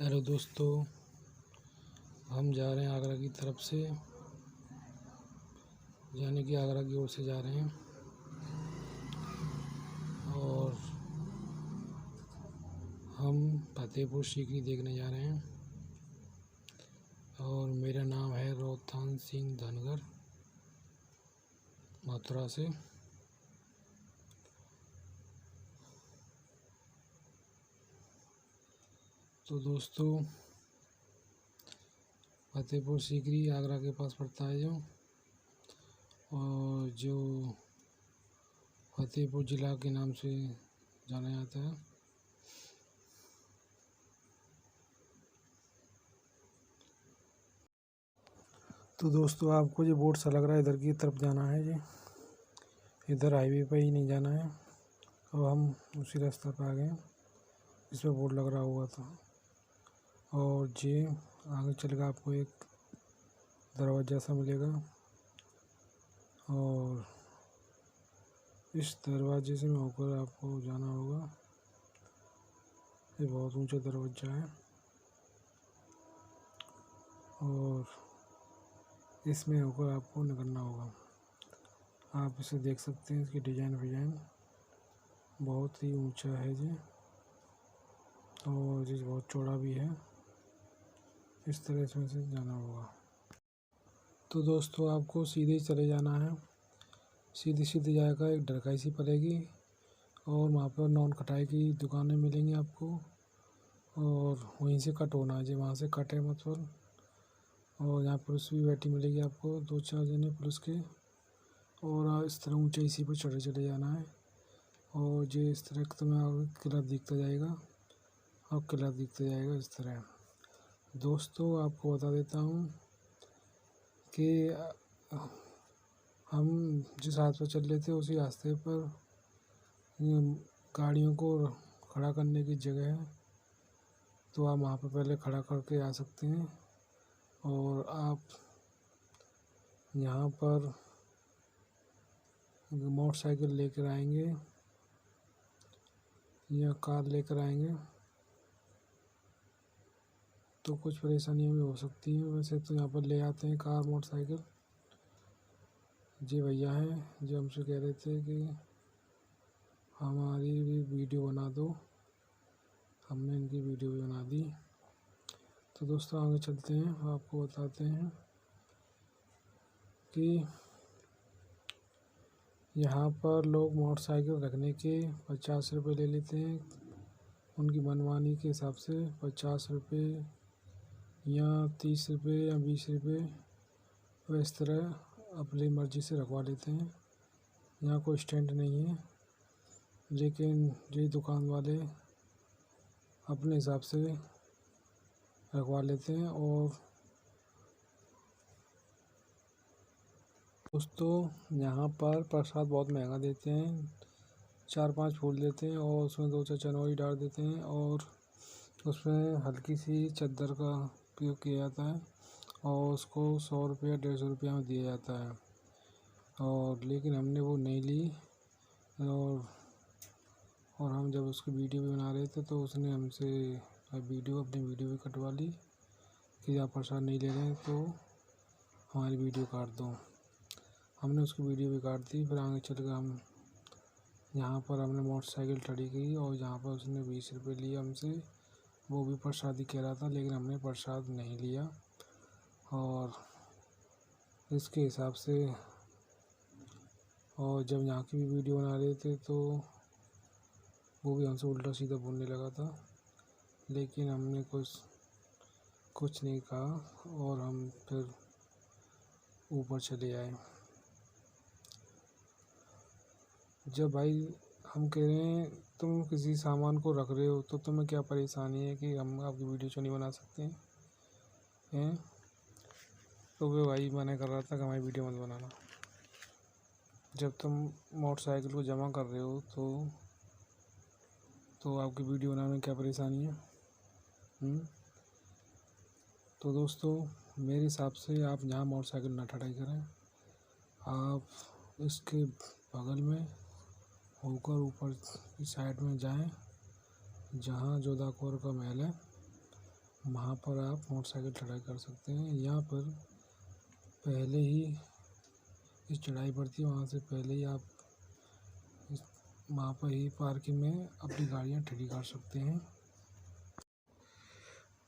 Hello दोस्तों, हम जा रहे हैं आगरा की तरफ से, यानी कि आगरा की ओर से जा रहे हैं। और हम फतेहपुर सीकरी देखने जा रहे हैं। और मेरा नाम है रोहतान सिंह धनगर, मथुरा से। तो दोस्तों, फतेहपुर सीकरी आगरा के पास पड़ता है और जो फतेहपुर ज़िला के नाम से जाना जाता है। तो दोस्तों, आपको जो बोर्ड सा लग रहा है इधर की तरफ जाना है जी, इधर हाईवे पे ही नहीं जाना है। और हम उसी रास्ते पे आ गए, इस पर बोर्ड लग रहा हुआ था। और ये आगे चल कर आपको एक दरवाज़ा सा मिलेगा और इस दरवाजे से होकर आपको जाना होगा। ये बहुत ऊंचा दरवाज़ा है और इसमें होकर आपको निकलना होगा। आप इसे देख सकते हैं, इसकी डिज़ाइन बहुत ही ऊंचा है जी, और ये बहुत चौड़ा भी है। इस तरह इसमें से जाना होगा। तो दोस्तों, आपको सीधे चले जाना है। सीधी सीधी जाएगा, एक ढरकाई सी पड़ेगी और वहाँ पर नॉन कटाई की दुकानें मिलेंगी आपको, और वहीं से कट होना है जी, वहाँ से कट है मतलब। और यहाँ पुलिस भी बैठी मिलेगी आपको, 2-4 जने पुलिस के। और इस तरह ऊंचाई सी पर चढ़े जाना है। और जो इस तरह तुम्हें किला दिखता जाएगा और किला दिखता जाएगा इस तरह। दोस्तों, आपको बता देता हूँ कि हम जिस रास्ते पर चल रहे थे उसी रास्ते पर गाड़ियों को खड़ा करने की जगह है, तो आप वहाँ पर पहले खड़ा करके आ सकते हैं। और आप यहाँ पर मोटरसाइकिल लेकर आएंगे या कार लेकर आएंगे तो कुछ परेशानियाँ भी हो सकती हैं। वैसे तो यहाँ पर ले आते हैं कार मोटरसाइकिल। जी भैया हैं जो हमसे कह रहे थे कि हमारी भी वीडियो बना दो, हमने इनकी वीडियो भी बना दी। तो दोस्तों, आगे चलते हैं, आपको बताते हैं कि यहाँ पर लोग मोटरसाइकिल रखने के 50 रुपये ले लेते हैं। उनकी मनमानी के हिसाब से 50 रुपये या 30 रुपये या 20 रुपये, वो इस तरह अपनी मर्ज़ी से रखवा लेते हैं। यहाँ कोई स्टैंड नहीं है, लेकिन ये दुकान वाले अपने हिसाब से रखवा लेते हैं। और दोस्तों, यहाँ पर प्रसाद बहुत महंगा देते हैं। 4-5 फूल देते हैं और उसमें 2-4 चनौरी डाल देते हैं, और उसमें हल्की सी चद्दर का उपयोग किया जाता है और उसको 100 रुपया 150 रुपया में दिया जाता है। और लेकिन हमने वो नहीं ली, और हम जब उसकी वीडियो भी बना रहे थे तो उसने हमसे अपनी वीडियो भी कटवा ली कि आप प्रसाद नहीं ले रहे हैं तो हमारी वीडियो काट दो। हमने उसकी वीडियो भी काट दी। फिर आगे चल कर हम यहाँ पर हमने मोटरसाइकिल खड़ी की और यहाँ पर उसने 20 रुपये लिए हमसे। वो भी प्रसादी कह रहा था, लेकिन हमने प्रसाद नहीं लिया। और इसके हिसाब से, और जब यहाँ की भी वीडियो बना रहे थे तो वो भी हमसे उल्टा सीधा बोलने लगा था, लेकिन हमने कुछ नहीं कहा और हम फिर ऊपर चले आए। जब भाई हम कह रहे हैं तुम किसी सामान को रख रहे हो तो तुम्हें क्या परेशानी है कि हम आपकी वीडियो क्यों नहीं बना सकते हैं? तो वे भाई मना कर रहा था कि हमारी वीडियो मत बनाना। जब तुम मोटरसाइकिल को जमा कर रहे हो तो आपकी वीडियो बनाने में क्या परेशानी है? तो दोस्तों, मेरे हिसाब से आप यहाँ मोटरसाइकिल ना खड़ी करें। आप इसके बगल में होकर ऊपर की साइड में जाएं, जहाँ जोधा अकबर का महल है वहाँ पर आप मोटरसाइकिल चढ़ाई कर सकते हैं। यहाँ पर पहले ही इस चढ़ाई पड़ती है, वहाँ से पहले ही आप वहाँ पर ही पार्किंग में अपनी गाड़ियाँ खड़ी कर सकते हैं।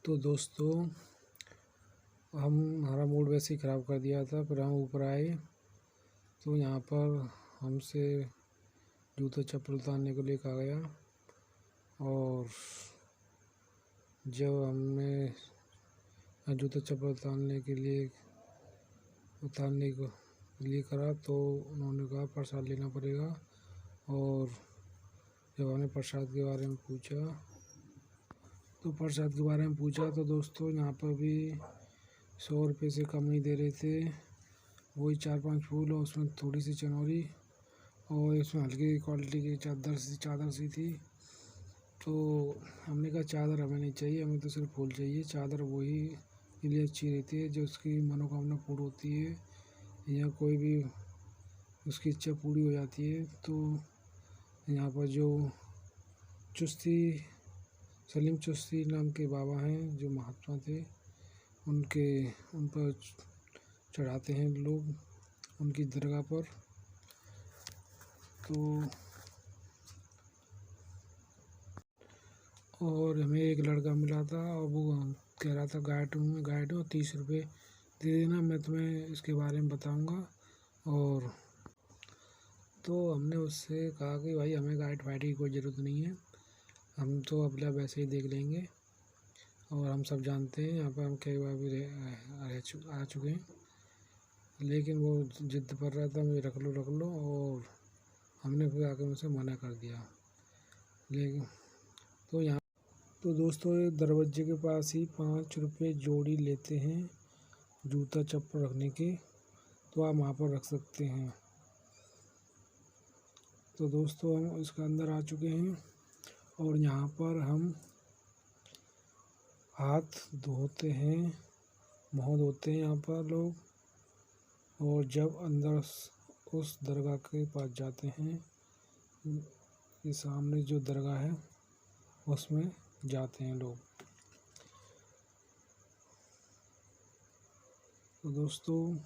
तो दोस्तों हमारा मूड वैसे ही ख़राब कर दिया था, फिर हम ऊपर आए तो यहाँ पर हमसे जूता चप्पल उतारने को लेकर आ गया, और जब हमने जूता चप्पल उतारने को लिए करा तो उन्होंने कहा प्रसाद लेना पड़ेगा। और जब हमने प्रसाद के बारे में पूछा तो दोस्तों यहाँ पर भी 100 रुपये से कम नहीं दे रहे थे। वही 4-5 फूल और उसमें थोड़ी सी चनौरी, और इसमें हल्की क्वालिटी की चादर सी थी। तो हमने कहा चादर हमें नहीं चाहिए, हमें तो सिर्फ फूल चाहिए। चादर वही के लिए अच्छी रहती है जो उसकी मनोकामना पूर्ण होती है, या कोई भी उसकी इच्छा पूरी हो जाती है। तो यहाँ पर जो सलीम चिश्ती नाम के बाबा हैं, जो महात्मा थे, उन पर चढ़ाते हैं लोग उनकी दरगाह पर। तो और हमें एक लड़का मिला था और वो कह रहा था गाइड हूँ 30 रुपये दे देना, मैं तुम्हें इसके बारे में बताऊँगा। और तो हमने उससे कहा कि भाई हमें गाइड फाइड की कोई ज़रूरत नहीं है, हम तो अपना वैसे ही देख लेंगे, और हम सब जानते हैं यहाँ पर हम कई बार भी आ चुके हैं। लेकिन वो जिद पर रहा था मुझे रख लो, और हमने फिर आकर उसे मना कर दिया। लेकिन तो दोस्तों दरवाजे के पास ही 5 रुपये जोड़ी लेते हैं जूता चप्पल रखने के, तो आप वहाँ पर रख सकते हैं। तो दोस्तों हम इसके अंदर आ चुके हैं, और यहाँ पर हम हाथ धोते हैं, मुँह धोते हैं यहाँ पर लोग। और जब अंदर उस दरगाह के पास जाते हैं, ये सामने जो दरगाह है उसमें जाते हैं लोग। तो दोस्तों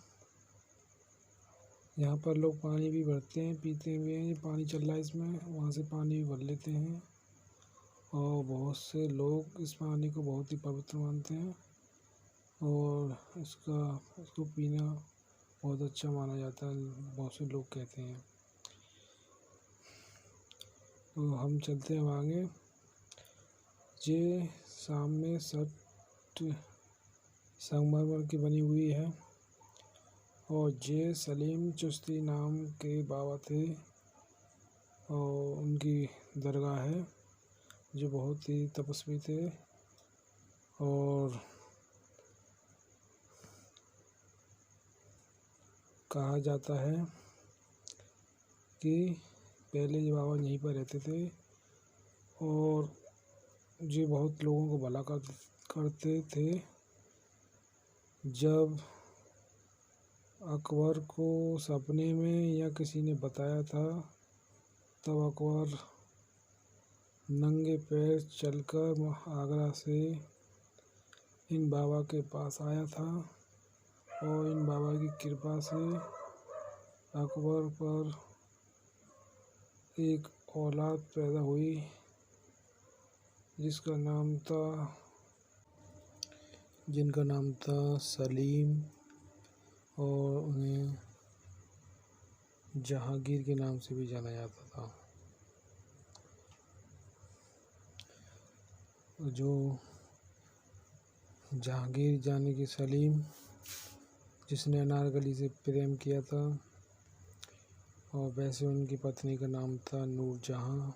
यहाँ पर लोग पानी भी भरते हैं, पीते हुए हैं। पानी चल रहा है इसमें, वहाँ से पानी भी भर लेते हैं, और बहुत से लोग इस पानी को बहुत ही पवित्र मानते हैं, और इसको पीना बहुत अच्छा माना जाता है, बहुत से लोग कहते हैं। तो हम चलते हैं आगे। ये सामने छत संगमरमर की बनी हुई है, और ये सलीम चिश्ती नाम के बाबा थे, और उनकी दरगाह है, जो बहुत ही तपस्वी थे। और कहा जाता है कि पहले ये बाबा यहीं पर रहते थे, और ये बहुत लोगों को भला करते थे। जब अकबर को सपने में या किसी ने बताया था, तब अकबर नंगे पैर चलकर आगरा से इन बाबा के पास आया था, और इन बाबा की कृपा से अकबर पर एक औलाद पैदा हुई, जिनका नाम था सलीम, और उन्हें जहांगीर के नाम से भी जाना जाता था। जो जहांगीर जाने की सलीम, जिसने अनारकली से प्रेम किया था, और वैसे उनकी पत्नी का नाम था नूरजहां।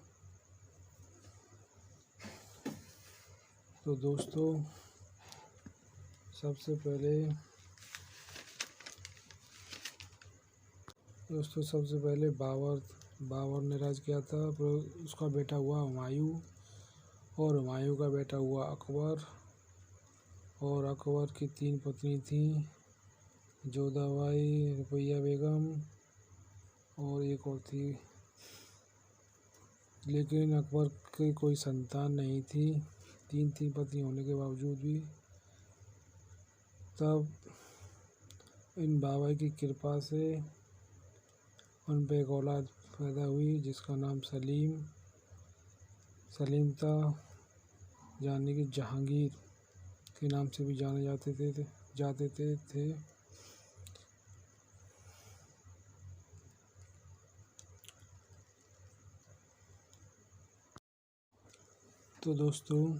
तो दोस्तों सबसे पहले बाबर ने राज किया था, फिर उसका बेटा हुआ हुमायूं, और हुमायूं का बेटा हुआ अकबर। और अकबर की 3 पत्नी थीं, जोधाबाई, रुकैया बेगम, और एक और थी, लेकिन अकबर की कोई संतान नहीं थी, तीन पत्नी होने के बावजूद भी। तब इन बाबा की कृपा से उन पे एक औलाद पैदा हुई जिसका नाम सलीम था, यानी कि जहांगीर के नाम से भी जाने जाते थे। तो दोस्तों,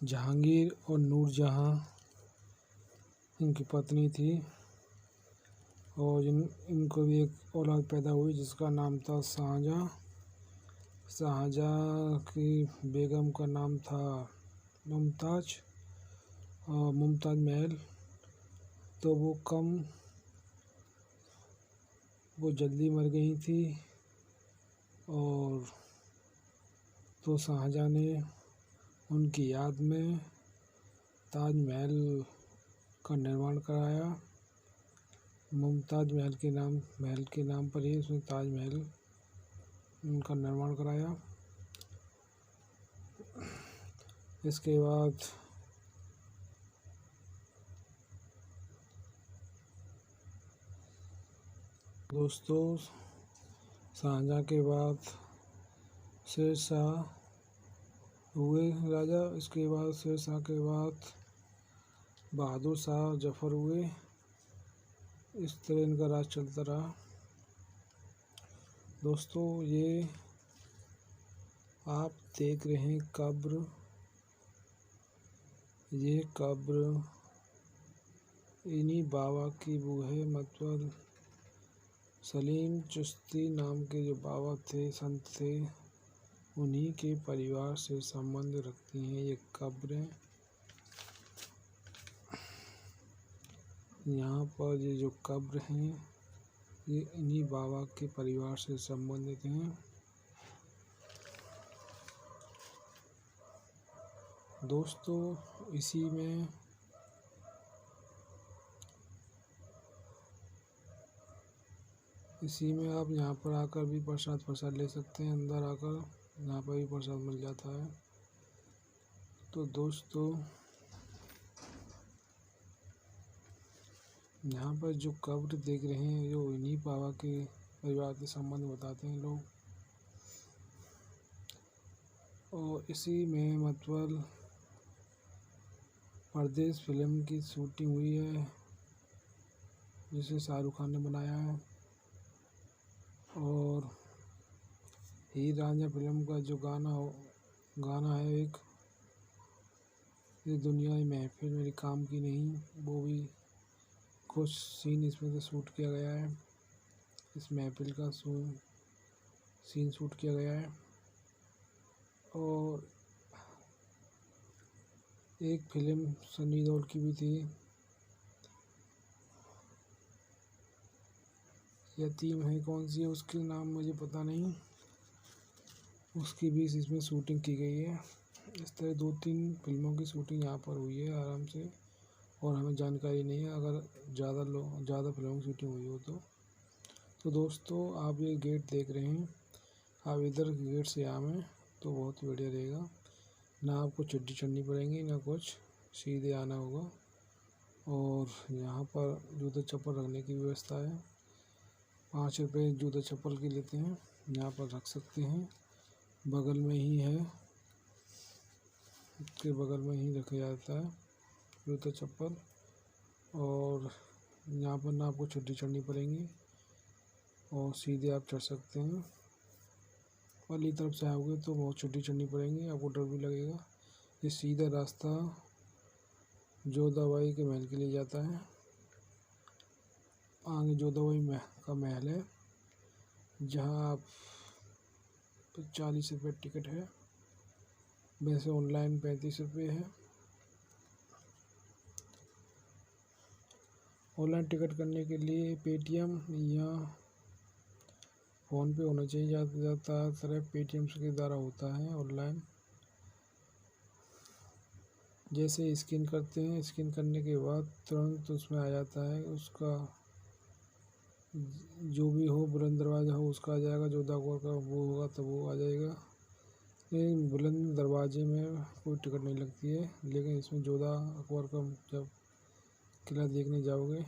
जहांगीर और नूरजहां इनकी पत्नी थी और इनको भी एक औलाद पैदा हुई जिसका नाम था शाहजहां। शाहजहां की बेगम का नाम था मुमताज और मुमताज महल। तो वो जल्दी मर गई थी और तो शाहजहां ने उनकी याद में ताजमहल का निर्माण कराया। मुमताज महल के नाम पर ही उसने ताजमहल उनका निर्माण कराया। इसके बाद दोस्तों, शाहजहां के बाद शेरशाह हुए राजा। इसके बाद शेरशाह के बाद बहादुर शाह जफर हुए। इस तरह इनका राज चलता रहा। दोस्तों, ये आप देख रहे हैं कब्र। ये कब्र इन्हीं बाबा की वो है, मतलब सलीम चिश्ती नाम के जो बाबा थे, संत थे, उन्हीं के परिवार से संबंध रखती हैं ये कब्रें। यहाँ पर ये जो कब्र हैं ये इन्हीं बाबा के परिवार से संबंधित हैं। दोस्तों, इसी में आप यहाँ पर आकर भी प्रसाद ले सकते हैं। अंदर आकर यहाँ पर भी प्रसाद मिल जाता है। तो दोस्तों, यहाँ पर जो कब्र देख रहे हैं जो इन्हीं बाबा के परिवार के संबंध बताते हैं लोग। और इसी में मतलब परदेश फिल्म की शूटिंग हुई है जिसे शाहरुख खान ने बनाया है। और हीर रांझा फिल्म का जो गाना है एक, ये दुनिया की महफिल मेरी काम की नहीं, वो भी कुछ सीन इसमें से शूट किया गया है। इस महफिल का सीन शूट किया गया है। और एक फिल्म सनी देओल की भी थी, यतीम है, कौन सी है उसके नाम मुझे पता नहीं, उसकी भी इसमें शूटिंग की गई है। इस तरह 2-3 फिल्मों की शूटिंग यहाँ पर हुई है आराम से, और हमें जानकारी नहीं है अगर ज़्यादा फिल्मों की शूटिंग हुई हो तो दोस्तों, आप ये गेट देख रहे हैं, आप इधर गेट से आवें तो बहुत बढ़िया रहेगा। ना आपको चिट्ठी चढ़नी पड़ेगी ना कुछ, सीधे आना होगा। और यहाँ पर जूते चप्पल रखने की व्यवस्था है। 5 रुपये जूते चप्पल की लेते हैं, यहाँ पर रख सकते हैं। बगल में ही है, इसके बगल में ही रखा जाता है जूते चप्पल। और यहाँ पर ना आपको चिट्ठी चढ़नी पड़ेगी और सीधे आप चढ़ सकते हैं। वाली तरफ से आओगे तो बहुत चिट्ठी चढ़नी पड़ेगी, आपको डर भी लगेगा। ये सीधा रास्ता जोधाबाई के महल के लिए जाता है। आगे जोधाबाई का महल है जहाँ आप 40 रुपये टिकट है, वैसे ऑनलाइन 35 रुपये है। ऑनलाइन टिकट करने के लिए पेटीएम या फ़ोन पे होना चाहिए, ज़्यादातर पेटीएम के द्वारा होता है ऑनलाइन। जैसे स्कैन करते हैं, स्कैन करने के बाद तुरंत उसमें आ जाता है, उसका जो भी हो, बुलंद दरवाज़ा हो उसका आ जाएगा, जोधा अकबर का वो होगा तो वो आ जाएगा। ये बुलंद दरवाजे में कोई टिकट नहीं लगती है, लेकिन इसमें जोधा अकबर का जब किला देखने जाओगे,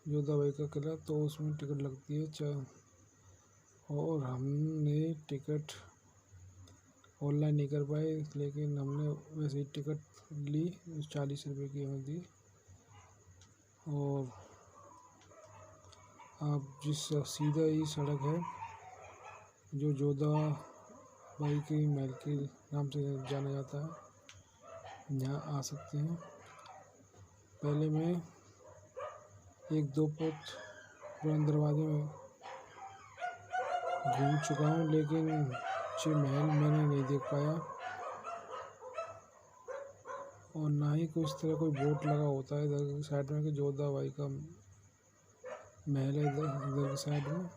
जोधा बाई का किला, तो उसमें टिकट लगती है। और हमने टिकट ऑनलाइन नहीं कर पाए, लेकिन हमने वैसे ही टिकट ली, 40 रुपये की हमें दी। और आप जिस सीधा ही सड़क है जो जोधा बाई के महल के नाम से जाना जाता है, यहाँ आ सकते हैं। पहले मैं 1-2 फुट बुलंद दरवाजे में घूम चुका हूँ, लेकिन ये महल मैंने नहीं देख पाया, और ना ही कोई इस तरह कोई बोर्ड लगा होता है इधर की साइड में कि जोधा बाई का महल है इधर की साइड में।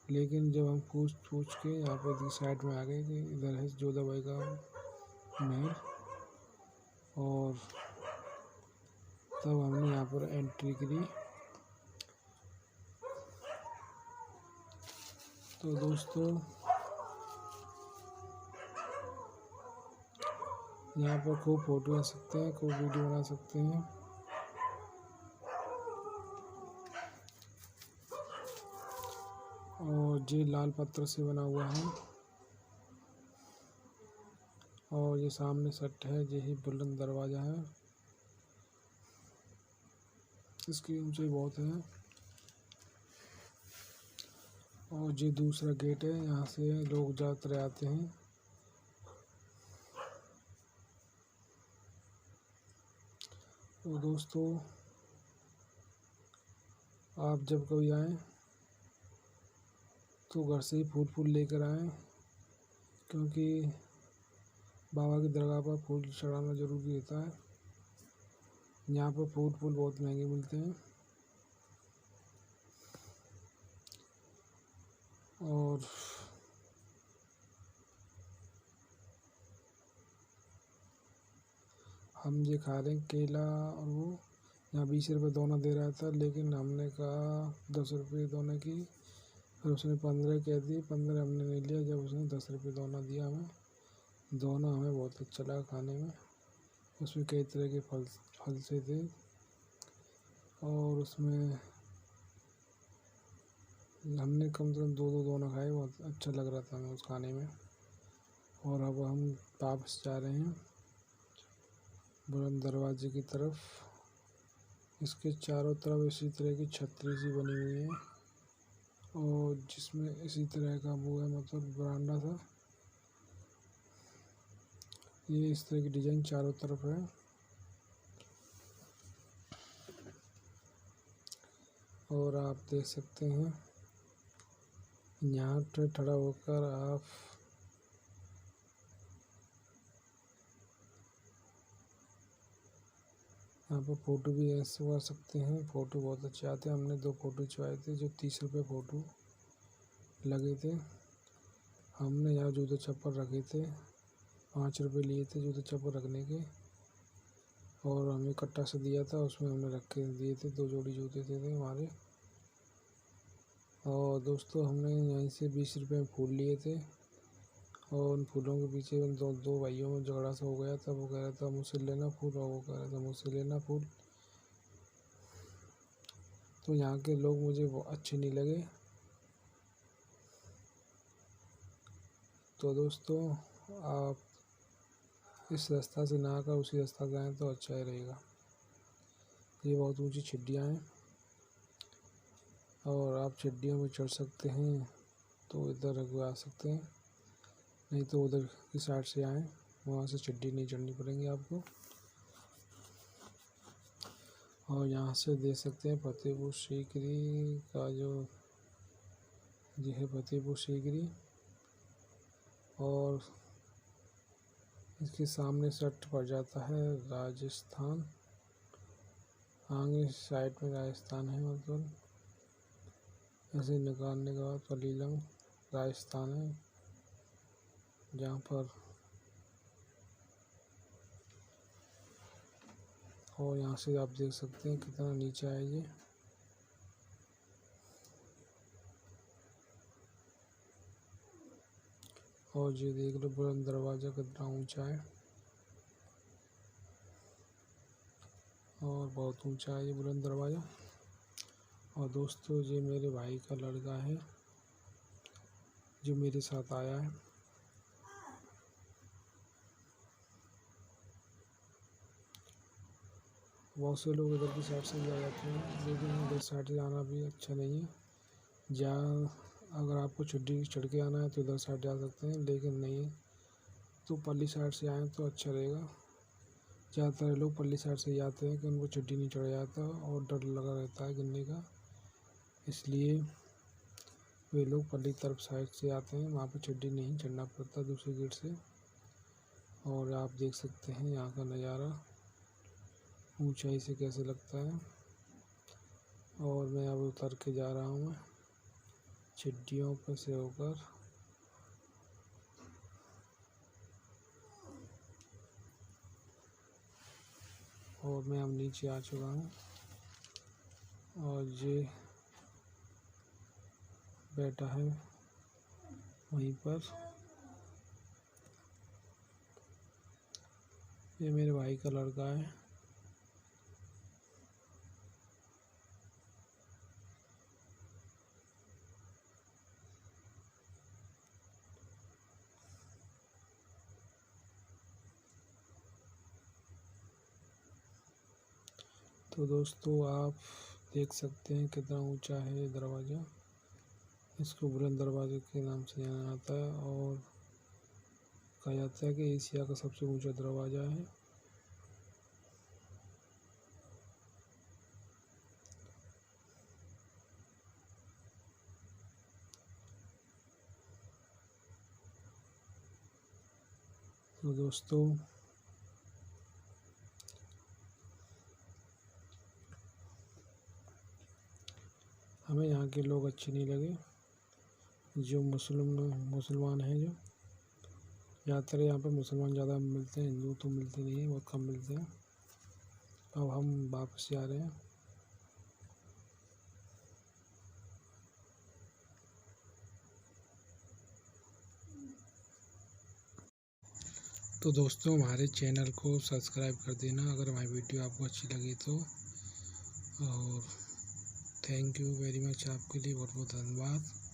लेकिन जब हम पूछ के यहाँ पर इधर साइड में आ गए कि इधर है जोधा बाई का महल, और तब हमने यहाँ पर एंट्री करी। तो दोस्तों, यहाँ पर खूब फोटो ले सकते हैं, खूब वीडियो बना सकते हैं। और ये लाल पत्थर से बना हुआ है, और ये सामने सट है, यही बुलंद दरवाज़ा है। इसकी ऊंचाई बहुत है। और ये दूसरा गेट है, यहाँ से लोग ज़्यादातर आते हैं। तो दोस्तों, आप जब कभी आएँ तो घर से ही फूल लेकर आएँ, क्योंकि बाबा की दरगाह पर फूल चढ़ाना ज़रूरी होता है। यहाँ पर फूल बहुत महंगे मिलते हैं। और हम ये खा रहे हैं केला, और वो यहाँ 20 रुपये दोना दे रहा था, लेकिन हमने कहा 10 रुपये दोने की, फिर उसने 15 कह दी। 15 हमने नहीं लिया, जब उसने 10 रुपये दोना दिया हमें। दोना हमें बहुत अच्छा लगा खाने में। उसमें कई तरह के फल से थे, और उसमें हमने कम से कम 2-2 दोना खाए, बहुत अच्छा लग रहा था हमें उस खाने में। और अब हम वापस जा रहे हैं बुलंद दरवाजे की तरफ। इसके चारों तरफ इसी तरह की छतरी सी बनी हुई है, और जिसमें इसी तरह का वो है, मतलब बरामदा था। ये इस तरह की डिज़ाइन चारों तरफ है। और आप देख सकते हैं, यहाँ पे खड़ा होकर आप यहाँ पर फ़ोटो भी ऐसे कर सकते हैं। फ़ोटो बहुत अच्छे आते हैं। हमने 2 फ़ोटो खिंचवाए थे, जो 30 रुपये फ़ोटो लगे थे। हमने यहाँ जूते चप्पल रखे थे, 5 रुपये लिए थे जूते चप्पल रखने के, और हमें कट्टा से दिया था, उसमें हमने रख के दिए थे। 2 जोड़ी जूते थे हमारे। और दोस्तों, हमने यहीं से 20 रुपये में फूल लिए थे, और उन फूलों के पीछे उन दो भाइयों में झगड़ा सा हो गया था। वो कह रहा था मुझसे लेना फूल, और वो कह रहा था मुझसे लेना फूल। तो यहाँ के लोग मुझे वो अच्छे नहीं लगे। तो दोस्तों, आप इस रास्ता से ना आकर उसी रास्ता से आएँ तो अच्छा ही रहेगा। ये बहुत ऊंची छिड्डियाँ हैं, और आप छिड्डियों में चढ़ सकते हैं तो इधर आ सकते हैं, नहीं तो उधर की साइड से आएँ, वहाँ से छिड्डी नहीं चढ़नी पड़ेंगी आपको। और यहाँ से देख सकते हैं फतेहपुर सीकरी का जो ये है फतेहपुर सीकरी, और इसके सामने सट पड़ जाता है राजस्थान। आगे साइड में राजस्थान है, मतलब ऐसे निकालने के बाद पलीलम राजस्थान है, जहाँ पर। और यहाँ से आप देख सकते हैं कितना नीचे है ये। और ये देख लो बुलंद दरवाज़ा कितना ऊंचा है, और बहुत ऊंचा है ये बुलंद दरवाज़ा। और दोस्तों ये मेरे भाई का लड़का है जो मेरे साथ आया है। बहुत से लोग इधर की साइड से भी आ जाते हैं, लेकिन इधर साइड से आना भी अच्छा नहीं है। अगर आपको चढ़ी चढ़ के आना है तो इधर साइड जा सकते हैं, लेकिन नहीं तो पल्ली साइड से आएँ तो अच्छा रहेगा। ज़्यादातर लोग पल्ली साइड से जाते हैं कि उनको चढ़ी नहीं चढ़ जाता और डर लगा रहता है गिरने का, इसलिए वे लोग पल्ली तरफ साइड से आते हैं, वहाँ पे चढ़ी नहीं चढ़ना पड़ता दूसरे गेट से। और आप देख सकते हैं यहाँ का नज़ारा ऊंचाई से कैसे लगता है। और मैं अब उतर के जा रहा हूँ सीढ़ियों पर से होकर। और मैं अब नीचे आ चुका हूँ और ये बैठा है वहीं पर, ये मेरे भाई का लड़का है। तो दोस्तों आप देख सकते हैं कितना ऊंचा है ये दरवाज़ा। इसको बुलंद दरवाजे के नाम से जाना जाता है और कहा जाता है कि एशिया का सबसे ऊंचा दरवाज़ा है। तो दोस्तों हमें यहाँ के लोग अच्छे नहीं लगे, जो मुसलमान हैं। जो ज़्यादातर यहाँ पर मुसलमान ज़्यादा मिलते हैं, हिंदू तो मिलते नहीं हैं, बहुत कम मिलते हैं। अब हम वापस जा रहे हैं। तो दोस्तों हमारे चैनल को सब्सक्राइब कर देना अगर हमारी वीडियो आपको अच्छी लगी तो। और थैंक यू वेरी मच, आपके लिए बहुत बहुत धन्यवाद।